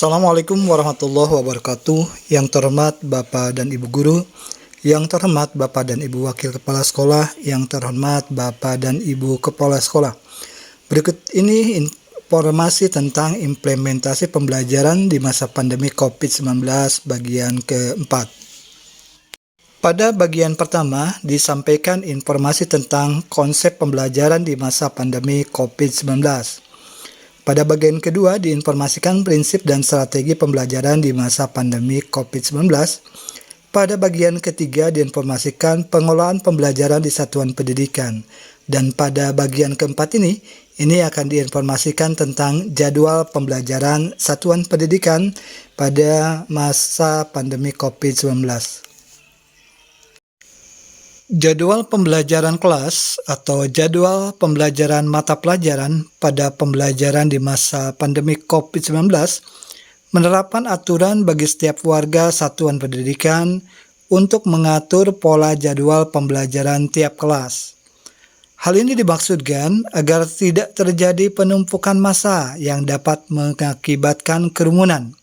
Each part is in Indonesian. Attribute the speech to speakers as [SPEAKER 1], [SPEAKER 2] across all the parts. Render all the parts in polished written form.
[SPEAKER 1] Assalamualaikum warahmatullahi wabarakatuh. Yang terhormat Bapak dan Ibu Guru, yang terhormat Bapak dan Ibu Wakil Kepala Sekolah, yang terhormat Bapak dan Ibu Kepala Sekolah. Berikut ini informasi tentang implementasi pembelajaran di masa pandemi COVID-19 bagian keempat. Pada bagian pertama disampaikan informasi tentang konsep pembelajaran di masa pandemi COVID-19. Pada bagian kedua diinformasikan prinsip dan strategi pembelajaran di masa pandemi COVID-19. Pada bagian ketiga diinformasikan pengelolaan pembelajaran di satuan pendidikan. Dan pada bagian keempat ini akan diinformasikan tentang jadwal pembelajaran satuan pendidikan pada masa pandemi COVID-19. Jadwal pembelajaran kelas atau jadwal pembelajaran mata pelajaran pada pembelajaran di masa pandemi COVID-19 menerapkan aturan bagi setiap warga satuan pendidikan untuk mengatur pola jadwal pembelajaran tiap kelas. Hal ini dimaksudkan agar tidak terjadi penumpukan massa yang dapat mengakibatkan kerumunan.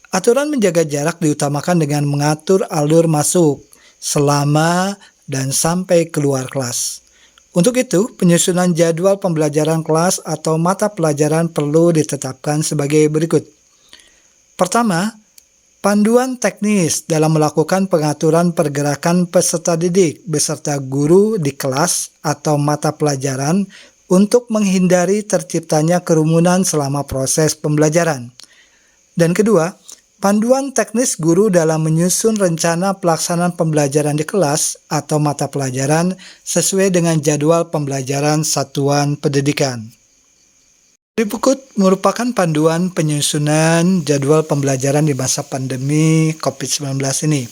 [SPEAKER 1] Aturan menjaga jarak diutamakan dengan mengatur alur masuk selama dan sampai keluar kelas. Untuk itu, penyusunan jadwal pembelajaran kelas atau mata pelajaran perlu ditetapkan sebagai berikut. Pertama, panduan teknis dalam melakukan pengaturan pergerakan peserta didik beserta guru di kelas atau mata pelajaran untuk menghindari terciptanya kerumunan selama proses pembelajaran. Dan kedua, panduan teknis guru dalam menyusun rencana pelaksanaan pembelajaran di kelas atau mata pelajaran sesuai dengan jadwal pembelajaran satuan pendidikan. Berikut merupakan panduan penyusunan jadwal pembelajaran di masa pandemi COVID-19 ini.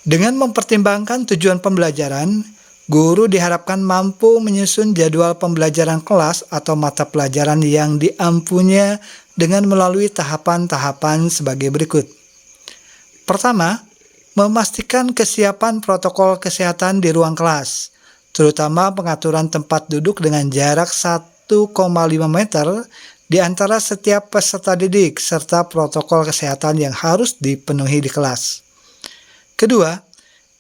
[SPEAKER 1] Dengan mempertimbangkan tujuan pembelajaran, guru diharapkan mampu menyusun jadwal pembelajaran kelas atau mata pelajaran yang diampunya dengan melalui tahapan-tahapan sebagai berikut. Pertama, memastikan kesiapan protokol kesehatan di ruang kelas, terutama pengaturan tempat duduk dengan jarak 1,5 meter di antara setiap peserta didik serta protokol kesehatan yang harus dipenuhi di kelas. Kedua,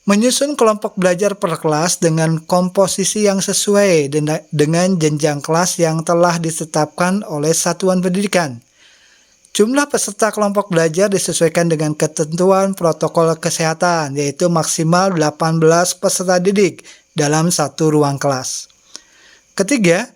[SPEAKER 1] menyusun kelompok belajar per kelas dengan komposisi yang sesuai dengan jenjang kelas yang telah ditetapkan oleh satuan pendidikan. Jumlah peserta kelompok belajar disesuaikan dengan ketentuan protokol kesehatan, yaitu maksimal 18 peserta didik dalam satu ruang kelas. Ketiga,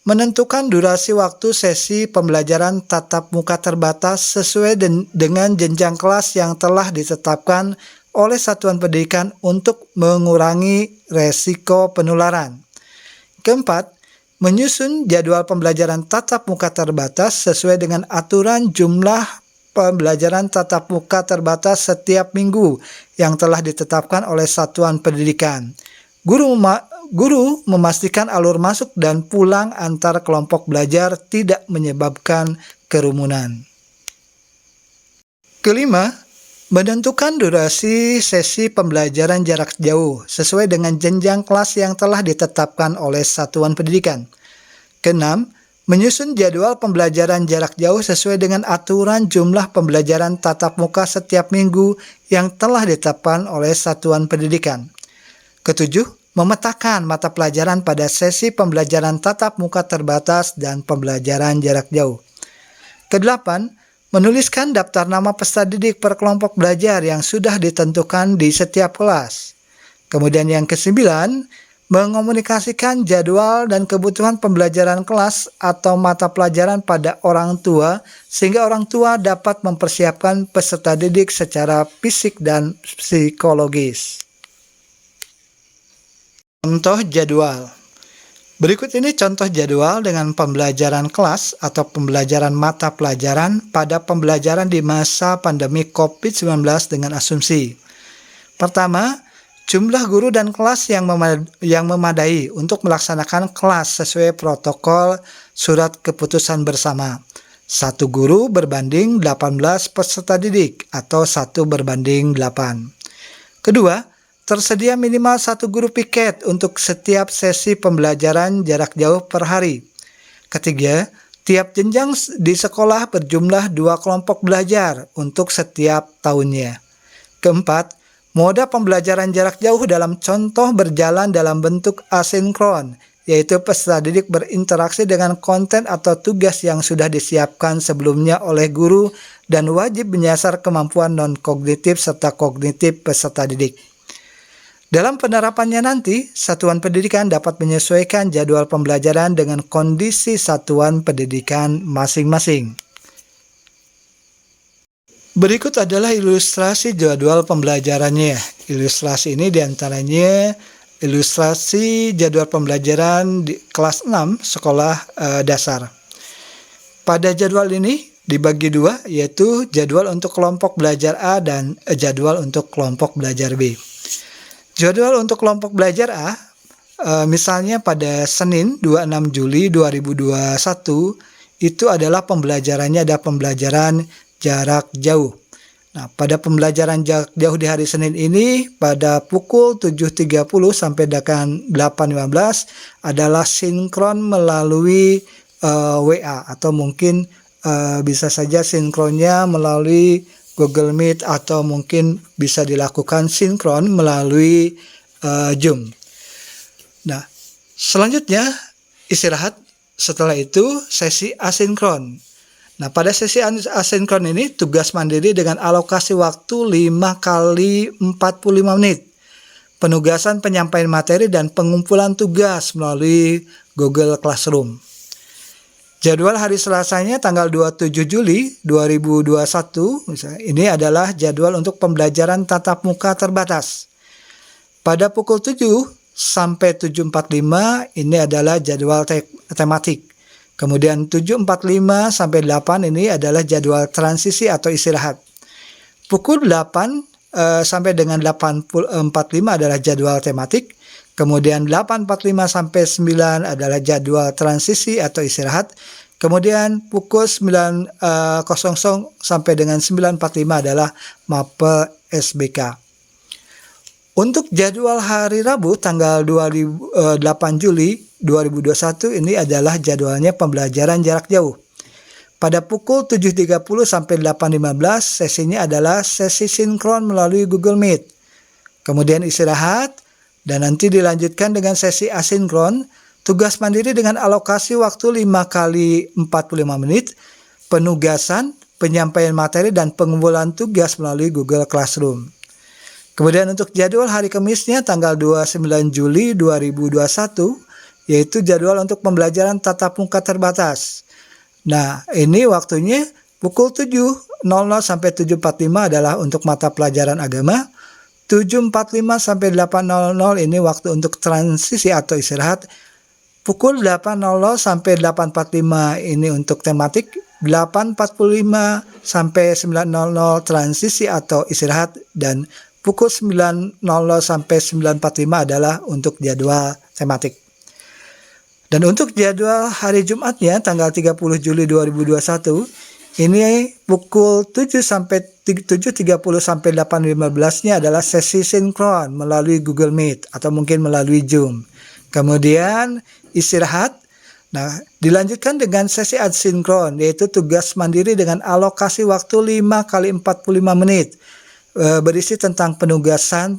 [SPEAKER 1] menentukan durasi waktu sesi pembelajaran tatap muka terbatas sesuai dengan jenjang kelas yang telah ditetapkan oleh satuan pendidikan untuk mengurangi resiko penularan. Keempat, menyusun jadwal pembelajaran tatap muka terbatas sesuai dengan aturan jumlah pembelajaran tatap muka terbatas setiap minggu yang telah ditetapkan oleh satuan pendidikan. Guru memastikan alur masuk dan pulang antar kelompok belajar tidak menyebabkan kerumunan. Kelima, menentukan durasi sesi pembelajaran jarak jauh sesuai dengan jenjang kelas yang telah ditetapkan oleh satuan pendidikan. Keenam, menyusun jadwal pembelajaran jarak jauh sesuai dengan aturan jumlah pembelajaran tatap muka setiap minggu yang telah ditetapkan oleh satuan pendidikan. Ketujuh, memetakan mata pelajaran pada sesi pembelajaran tatap muka terbatas dan pembelajaran jarak jauh. Kedelapan, menuliskan daftar nama peserta didik per kelompok belajar yang sudah ditentukan di setiap kelas. Kemudian yang kesembilan, mengomunikasikan jadwal dan kebutuhan pembelajaran kelas atau mata pelajaran pada orang tua sehingga orang tua dapat mempersiapkan peserta didik secara fisik dan psikologis. Contoh jadwal. Berikut ini contoh jadwal dengan pembelajaran kelas atau pembelajaran mata pelajaran pada pembelajaran di masa pandemi COVID-19 dengan asumsi. Pertama, jumlah guru dan kelas yang memadai untuk melaksanakan kelas sesuai protokol surat keputusan bersama. 1 guru berbanding 18 peserta didik atau 1 berbanding 8. Kedua, tersedia minimal 1 guru piket untuk setiap sesi pembelajaran jarak jauh per hari. Ketiga, Tiap jenjang di sekolah berjumlah 2 kelompok belajar untuk setiap tahunnya. Keempat, moda pembelajaran jarak jauh dalam contoh berjalan dalam bentuk asinkron, yaitu peserta didik berinteraksi dengan konten atau tugas yang sudah disiapkan sebelumnya oleh guru dan wajib menyasar kemampuan non-kognitif serta kognitif peserta didik. Dalam penerapannya nanti, satuan pendidikan dapat menyesuaikan jadwal pembelajaran dengan kondisi satuan pendidikan masing-masing. Berikut adalah ilustrasi jadwal pembelajarannya. Ilustrasi ini diantaranya ilustrasi jadwal pembelajaran di kelas 6 sekolah dasar. Pada jadwal ini dibagi dua, yaitu jadwal untuk kelompok belajar A dan jadwal untuk kelompok belajar B. Jadwal untuk kelompok belajar A, misalnya pada Senin 26 Juli 2021, itu adalah pembelajarannya ada pembelajaran jarak jauh. Nah, pada pembelajaran jarak jauh di hari Senin ini, pada pukul 7.30 sampai dengan 8.15 adalah sinkron melalui WA, atau mungkin bisa saja sinkronnya melalui Google Meet, atau mungkin bisa dilakukan sinkron melalui Zoom. Nah, selanjutnya istirahat, setelah itu sesi asinkron. Nah, pada sesi asinkron ini tugas mandiri dengan alokasi waktu 5 kali 45 menit. Penugasan penyampaian materi dan pengumpulan tugas melalui Google Classroom. Jadwal hari Selasanya tanggal 27 Juli 2021, misalnya, ini adalah jadwal untuk pembelajaran tatap muka terbatas. Pada pukul 7 sampai 7.45 ini adalah jadwal tematik. Kemudian 7.45 sampai 8 ini adalah jadwal transisi atau istirahat. Pukul 8 sampai dengan 8.45 adalah jadwal tematik. Kemudian 8.45 sampai 9 adalah jadwal transisi atau istirahat. Kemudian pukul 9.00 sampai dengan 9.45 adalah mapel SBK. Untuk jadwal hari Rabu tanggal 8 Juli 2021 ini adalah jadwalnya pembelajaran jarak jauh. Pada pukul 7.30 sampai 8.15 sesinya adalah sesi sinkron melalui Google Meet. Kemudian istirahat. Dan nanti dilanjutkan dengan sesi asinkron, tugas mandiri dengan alokasi waktu 5 kali 45 menit, penugasan, penyampaian materi, dan pengumpulan tugas melalui Google Classroom. Kemudian untuk jadwal hari Kamisnya tanggal 29 Juli 2021, yaitu jadwal untuk pembelajaran tatap muka terbatas. Nah, ini waktunya pukul 7.00 sampai 7.45 adalah untuk mata pelajaran agama. 7.45 sampai 8.00 ini waktu untuk transisi atau istirahat. Pukul 8.00 sampai 8.45 ini untuk tematik. 8.45 sampai 9.00 transisi atau istirahat. Dan pukul 9.00 sampai 9.45 adalah untuk jadwal tematik. Dan untuk jadwal hari Jumatnya tanggal 30 Juli 2021, ini pukul 7.30 sampai 8.15-nya adalah sesi sinkron melalui Google Meet atau mungkin melalui Zoom. Kemudian istirahat. Nah, dilanjutkan dengan sesi asinkron, yaitu tugas mandiri dengan alokasi waktu 5 kali 45 menit. Berisi tentang penugasan,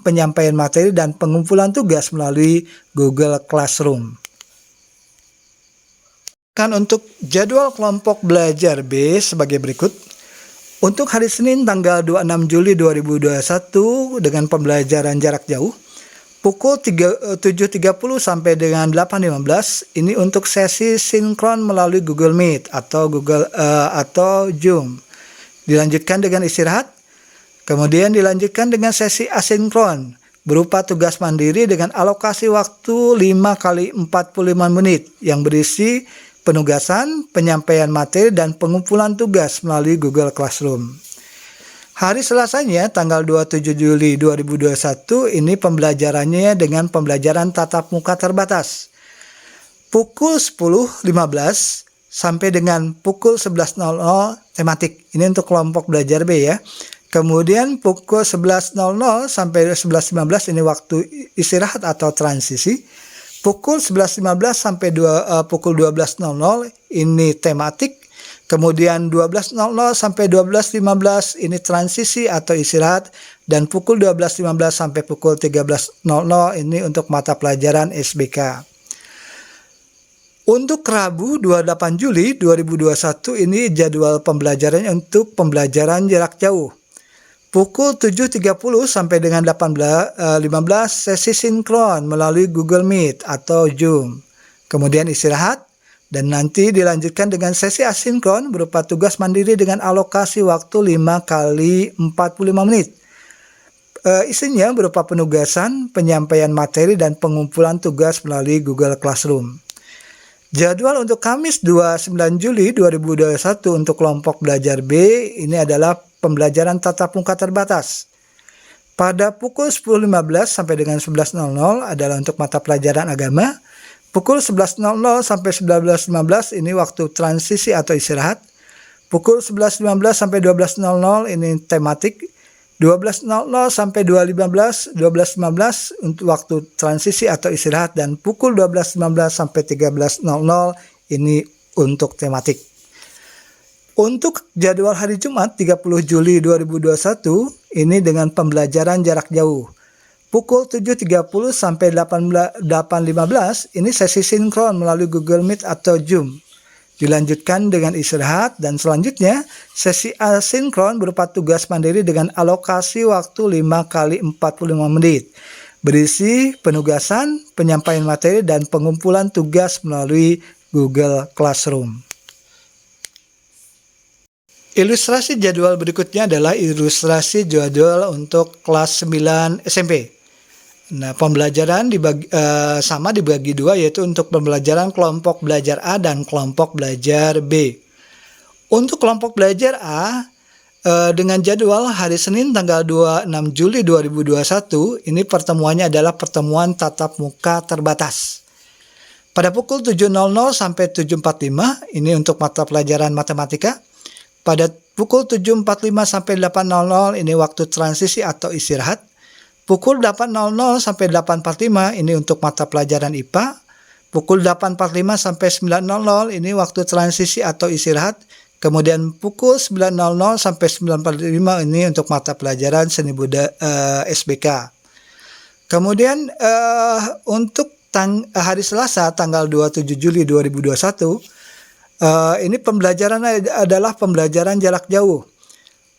[SPEAKER 1] penyampaian materi, dan pengumpulan tugas melalui Google Classroom. Untuk jadwal kelompok belajar B sebagai berikut. Untuk hari Senin tanggal 26 Juli 2021 dengan pembelajaran jarak jauh, pukul 7.30 sampai dengan 8.15 ini untuk sesi sinkron melalui Google Meet atau Zoom. Dilanjutkan dengan istirahat, kemudian dilanjutkan dengan sesi asinkron berupa tugas mandiri dengan alokasi waktu 5 kali 45 menit yang berisi penugasan, penyampaian materi, dan pengumpulan tugas melalui Google Classroom. Hari Selasanya tanggal 27 Juli 2021 ini pembelajarannya dengan pembelajaran tatap muka terbatas. Pukul 10.15 sampai dengan pukul 11.00 tematik. Ini untuk kelompok belajar B ya. Kemudian pukul 11.00 sampai 11.15 ini waktu istirahat atau transisi. Pukul 11.15 sampai pukul 12.00 ini tematik. Kemudian 12.00 sampai 12.15 ini transisi atau istirahat. Dan pukul 12.15 sampai pukul 13.00 ini untuk mata pelajaran SBK. Untuk Rabu 28 Juli 2021 ini jadwal pembelajarannya untuk pembelajaran jarak jauh. Pukul 7.30 sampai dengan 18.15 sesi sinkron melalui Google Meet atau Zoom. Kemudian istirahat dan nanti dilanjutkan dengan sesi asinkron berupa tugas mandiri dengan alokasi waktu 5 kali 45 menit. Isinya berupa penugasan, penyampaian materi, dan pengumpulan tugas melalui Google Classroom. Jadwal untuk Kamis 29 Juli 2021 untuk kelompok belajar B ini adalah pembelajaran tatap muka terbatas. Pada pukul 10.15 sampai dengan 11.00 adalah untuk mata pelajaran agama. Pukul 11.00 sampai 19.15 ini waktu transisi atau istirahat. Pukul 11.15 sampai 12.00 ini tematik. 12.00 sampai 12.15 untuk waktu transisi atau istirahat, dan pukul 12.15 sampai 13.00 ini untuk tematik. Untuk jadwal hari Jumat 30 Juli 2021 ini dengan pembelajaran jarak jauh. Pukul 7.30 sampai 8.15 ini sesi sinkron melalui Google Meet atau Zoom. Dilanjutkan dengan istirahat, dan selanjutnya sesi asinkron berupa tugas mandiri dengan alokasi waktu 5 kali 45 menit. Berisi penugasan, penyampaian materi, dan pengumpulan tugas melalui Google Classroom. Ilustrasi jadwal berikutnya adalah ilustrasi jadwal untuk kelas 9 SMP. Nah, pembelajaran sama dibagi dua, yaitu untuk pembelajaran kelompok belajar A dan kelompok belajar B. Untuk kelompok belajar A, dengan jadwal hari Senin tanggal 26 Juli 2021, ini pertemuannya adalah pertemuan tatap muka terbatas. Pada pukul 7.00 sampai 7.45, ini untuk mata pelajaran matematika. Pada pukul 7.45 sampai 8.00, ini waktu transisi atau istirahat. Pukul 8.00 sampai 8.45 ini untuk mata pelajaran IPA. Pukul 8.45 sampai 9.00 ini waktu transisi atau istirahat. Kemudian pukul 9.00 sampai 9.45 ini untuk mata pelajaran seni budaya SBK. Kemudian untuk hari Selasa tanggal 27 Juli 2021 ini pembelajaran adalah pembelajaran jarak jauh.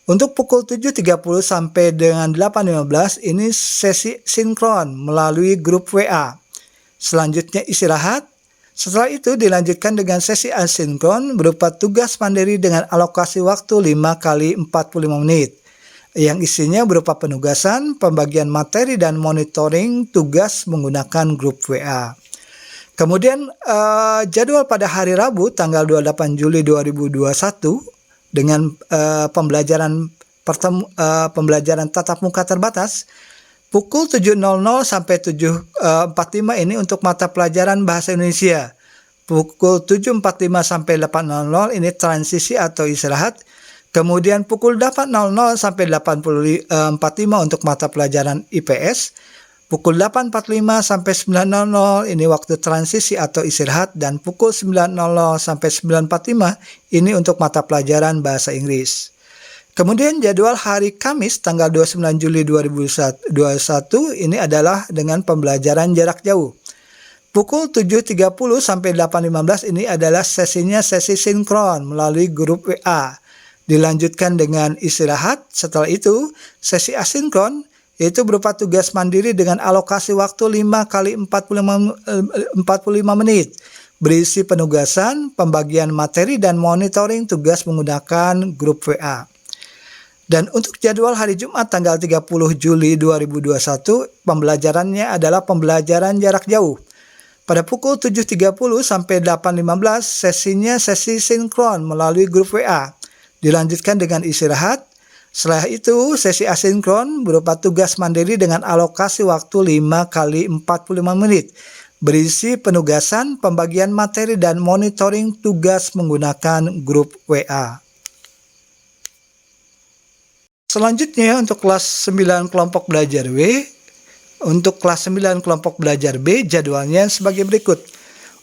[SPEAKER 1] Untuk pukul 7.30 sampai dengan 8.15 ini sesi sinkron melalui grup WA. Selanjutnya istirahat. Setelah itu dilanjutkan dengan sesi asinkron berupa tugas mandiri dengan alokasi waktu 5 kali 45 menit. Yang isinya berupa penugasan, pembagian materi, dan monitoring tugas menggunakan grup WA. Kemudian jadwal pada hari Rabu tanggal 28 Juli 2021 dengan pembelajaran tatap muka terbatas. Pukul 7.00 sampai 7.45 ini untuk mata pelajaran bahasa Indonesia. Pukul 7.45 sampai 8.00 ini transisi atau istirahat. Kemudian pukul 8.00 sampai 8.45 untuk mata pelajaran IPS. Pukul 8.45 sampai 9.00 ini waktu transisi atau istirahat, dan pukul 9.00 sampai 9.45 ini untuk mata pelajaran bahasa Inggris. Kemudian jadwal hari Kamis tanggal 29 Juli 2021 ini adalah dengan pembelajaran jarak jauh. Pukul 7.30 sampai 8.15 ini adalah sesinya sesi sinkron melalui grup WA. Dilanjutkan dengan istirahat. Setelah itu sesi asinkron, yaitu berupa tugas mandiri dengan alokasi waktu 5 kali 45 menit. Berisi penugasan, pembagian materi, dan monitoring tugas menggunakan grup WA. Dan untuk jadwal hari Jumat tanggal 30 Juli 2021, pembelajarannya adalah pembelajaran jarak jauh. Pada pukul 7.30 sampai 8.15 sesinya sesi sinkron melalui grup WA. Dilanjutkan dengan istirahat. Setelah itu sesi asinkron berupa tugas mandiri dengan alokasi waktu 5 kali 45 menit. Berisi penugasan, pembagian materi, dan monitoring tugas menggunakan grup WA. Selanjutnya untuk kelas 9 kelompok belajar W, Untuk kelas 9 kelompok belajar B jadwalnya sebagai berikut.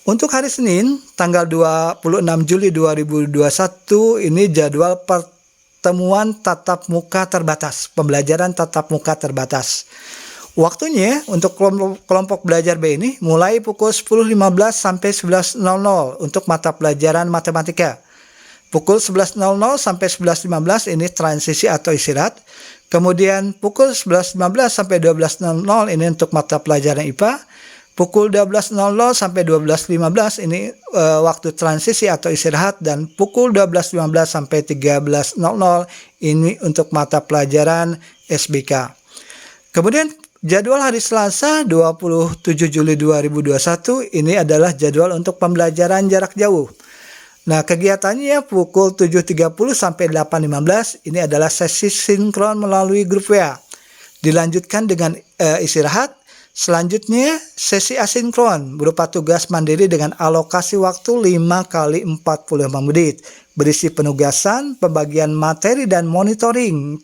[SPEAKER 1] Untuk hari Senin, tanggal 26 Juli 2021, ini jadwal pertemuan tatap muka terbatas, pembelajaran tatap muka terbatas. Waktunya untuk kelompok belajar B ini mulai pukul 10.15 sampai 11.00 untuk mata pelajaran matematika. Pukul 11.00 sampai 11.15 ini transisi atau istirahat. Kemudian pukul 11.15 sampai 12.00 ini untuk mata pelajaran IPA. Pukul 12.00 sampai 12.15 ini waktu transisi atau istirahat, dan pukul 12.15 sampai 13.00 ini untuk mata pelajaran SBK. Kemudian jadwal hari Selasa 27 Juli 2021 ini adalah jadwal untuk pembelajaran jarak jauh. Nah, kegiatannya pukul 7.30 sampai 8.15 ini adalah sesi sinkron melalui grup WA. Dilanjutkan dengan istirahat. Selanjutnya sesi asinkron berupa tugas mandiri dengan alokasi waktu 5 kali 45 menit. Berisi penugasan, pembagian materi dan monitoring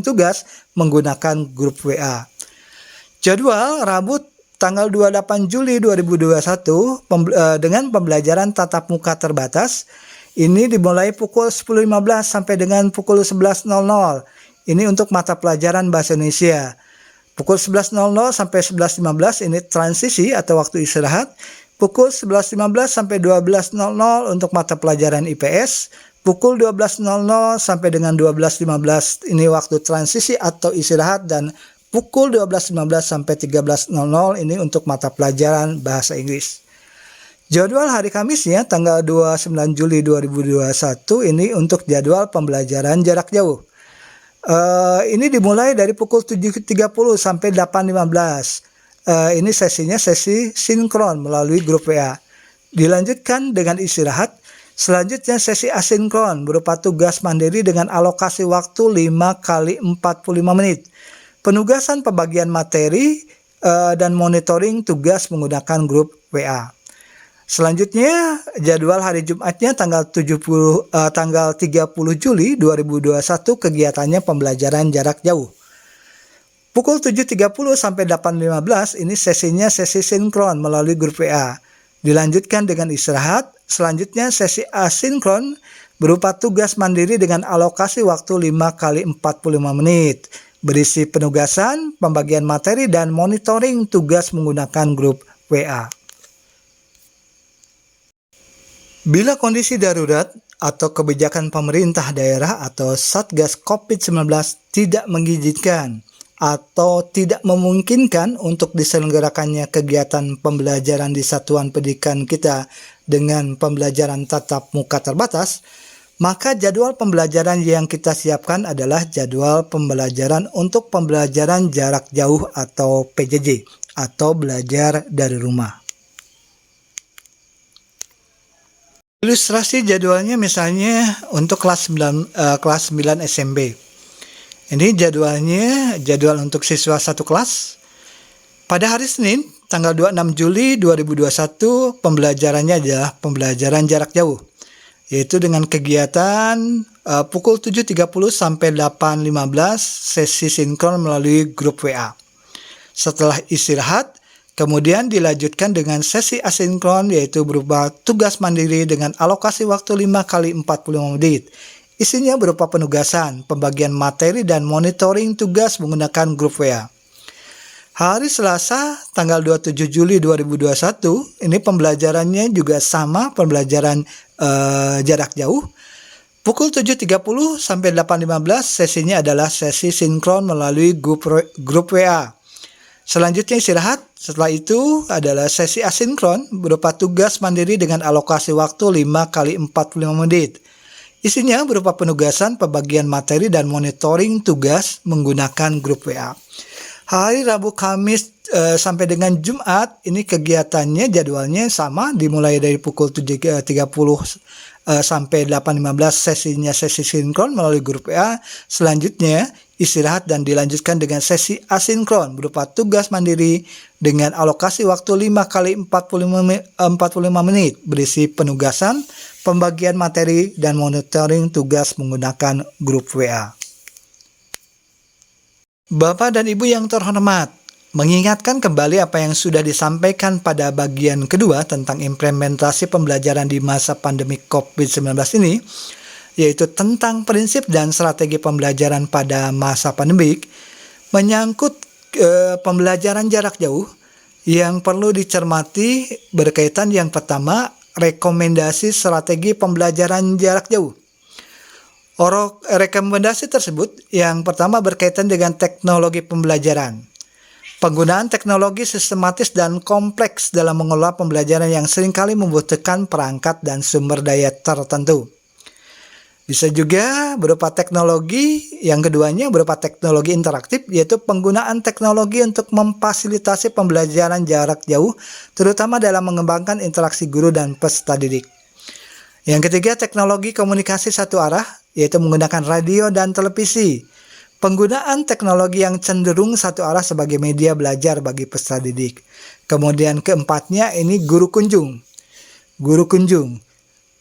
[SPEAKER 1] tugas menggunakan grup WA. Jadwal Rabu tanggal 28 Juli 2021 dengan pembelajaran tatap muka terbatas ini dimulai pukul 10.15 sampai dengan pukul 11.00. Ini untuk mata pelajaran bahasa Indonesia. Pukul 11.00 sampai 11.15 ini transisi atau waktu istirahat. Pukul 11.15 sampai 12.00 untuk mata pelajaran IPS. Pukul 12.00 sampai dengan 12.15 ini waktu transisi atau istirahat, dan pukul 12.15 sampai 13.00 ini untuk mata pelajaran bahasa Inggris. Jadwal hari Kamisnya tanggal 29 Juli 2021 ini untuk jadwal pembelajaran jarak jauh. Ini dimulai dari pukul 7.30 sampai 8.15. Ini sesinya sesi sinkron melalui grup WA. Dilanjutkan dengan istirahat. Selanjutnya sesi asinkron berupa tugas mandiri dengan alokasi waktu 5 kali 45 menit. Penugasan pembagian materi dan monitoring tugas menggunakan grup WA. Selanjutnya jadwal hari Jumatnya tanggal 30 Juli 2021 kegiatannya pembelajaran jarak jauh. Pukul 7.30 sampai 8.15 ini sesinya sesi sinkron melalui grup WA. Dilanjutkan dengan istirahat. Selanjutnya sesi asinkron berupa tugas mandiri dengan alokasi waktu 5 kali 45 menit. Berisi penugasan, pembagian materi, dan monitoring tugas menggunakan grup WA. Bila kondisi darurat atau kebijakan pemerintah daerah atau Satgas COVID-19 tidak mengizinkan atau tidak memungkinkan untuk diselenggarakannya kegiatan pembelajaran di satuan pendidikan kita dengan pembelajaran tatap muka terbatas, maka jadwal pembelajaran yang kita siapkan adalah jadwal pembelajaran untuk pembelajaran jarak jauh atau PJJ atau belajar dari rumah. Ilustrasi jadwalnya misalnya untuk kelas 9 SMP. Ini jadwal untuk siswa satu kelas. Pada hari Senin, tanggal 26 Juli 2021, pembelajarannya adalah pembelajaran jarak jauh, yaitu dengan kegiatan pukul 7.30 sampai 8.15 sesi sinkron melalui grup WA. Setelah istirahat, kemudian dilanjutkan dengan sesi asinkron, yaitu berupa tugas mandiri dengan alokasi waktu 5 kali 45 menit. Isinya berupa penugasan, pembagian materi, dan monitoring tugas menggunakan grup WA. Hari Selasa, tanggal 27 Juli 2021, ini pembelajarannya juga sama, pembelajaran jarak jauh. Pukul 7.30 sampai 8.15 sesinya adalah sesi sinkron melalui grup WA. Selanjutnya istirahat. Setelah itu adalah sesi asinkron berupa tugas mandiri dengan alokasi waktu 5 kali 45 menit. Isinya berupa penugasan, pembagian materi, dan monitoring tugas menggunakan grup WA. Hari Rabu, Kamis sampai dengan Jumat ini kegiatannya jadwalnya sama, dimulai dari pukul 7.30 sampai 8.15 sesinya sesi sinkron melalui grup WA. Selanjutnya istirahat dan dilanjutkan dengan sesi asinkron berupa tugas mandiri dengan alokasi waktu 5 kali 45 menit berisi penugasan, pembagian materi, dan monitoring tugas menggunakan grup WA. Bapak dan Ibu yang terhormat, mengingatkan kembali apa yang sudah disampaikan pada bagian kedua tentang implementasi pembelajaran di masa pandemi COVID-19 ini, yaitu tentang prinsip dan strategi pembelajaran pada masa pandemik, menyangkut pembelajaran jarak jauh yang perlu dicermati berkaitan yang pertama, rekomendasi strategi pembelajaran jarak jauh. Rekomendasi tersebut yang pertama berkaitan dengan teknologi pembelajaran. Penggunaan teknologi sistematis dan kompleks dalam mengelola pembelajaran yang seringkali membutuhkan perangkat dan sumber daya tertentu. Bisa juga berupa teknologi, yang keduanya berupa teknologi interaktif, yaitu penggunaan teknologi untuk memfasilitasi pembelajaran jarak jauh, terutama dalam mengembangkan interaksi guru dan peserta didik. Yang ketiga, teknologi komunikasi satu arah, yaitu menggunakan radio dan televisi. Penggunaan teknologi yang cenderung satu arah sebagai media belajar bagi peserta didik. Kemudian keempatnya ini guru kunjung. Guru kunjung.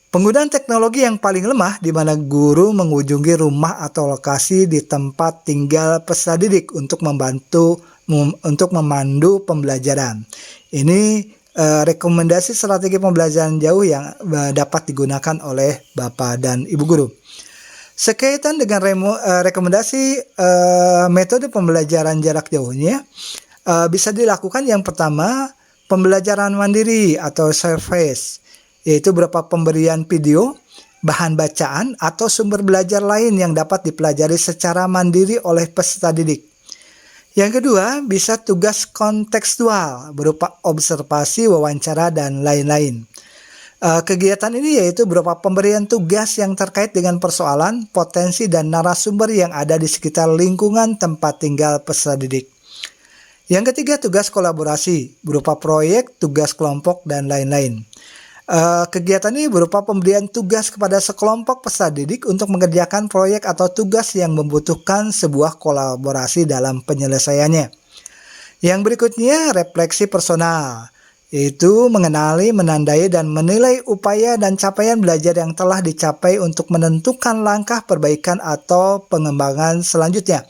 [SPEAKER 1] Penggunaan teknologi yang paling lemah di mana guru mengunjungi rumah atau lokasi di tempat tinggal peserta didik untuk memandu pembelajaran. Ini rekomendasi strategi pembelajaran jauh yang dapat digunakan oleh Bapak dan Ibu guru. Sekaitan dengan rekomendasi metode pembelajaran jarak jauhnya, bisa dilakukan yang pertama, pembelajaran mandiri atau self-paced, yaitu berupa pemberian video, bahan bacaan, atau sumber belajar lain yang dapat dipelajari secara mandiri oleh peserta didik. Yang kedua, bisa tugas kontekstual berupa observasi, wawancara, dan lain-lain. Kegiatan ini yaitu berupa pemberian tugas yang terkait dengan persoalan, potensi, dan narasumber yang ada di sekitar lingkungan tempat tinggal peserta didik. Yang ketiga, tugas kolaborasi berupa proyek, tugas kelompok, dan lain-lain. Kegiatan ini berupa pemberian tugas kepada sekelompok peserta didik untuk mengerjakan proyek atau tugas yang membutuhkan sebuah kolaborasi dalam penyelesaiannya. Yang berikutnya, refleksi personal, yaitu mengenali, menandai, dan menilai upaya dan capaian belajar yang telah dicapai untuk menentukan langkah perbaikan atau pengembangan selanjutnya.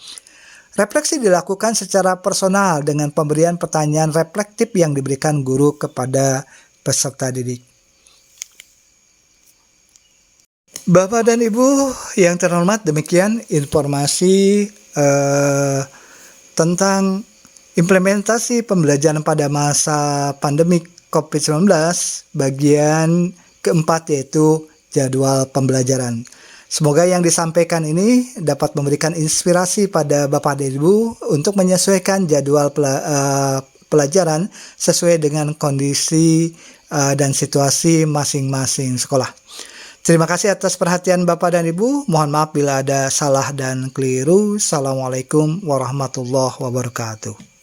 [SPEAKER 1] Refleksi dilakukan secara personal dengan pemberian pertanyaan reflektif yang diberikan guru kepada peserta didik. Bapak dan Ibu yang terhormat, demikian informasi tentang implementasi pembelajaran pada masa pandemi COVID-19 bagian keempat, yaitu jadwal pembelajaran. Semoga yang disampaikan ini dapat memberikan inspirasi pada Bapak dan Ibu untuk menyesuaikan jadwal pelajaran sesuai dengan kondisi dan situasi masing-masing sekolah. Terima kasih atas perhatian Bapak dan Ibu. Mohon maaf bila ada salah dan keliru. Assalamualaikum warahmatullahi wabarakatuh.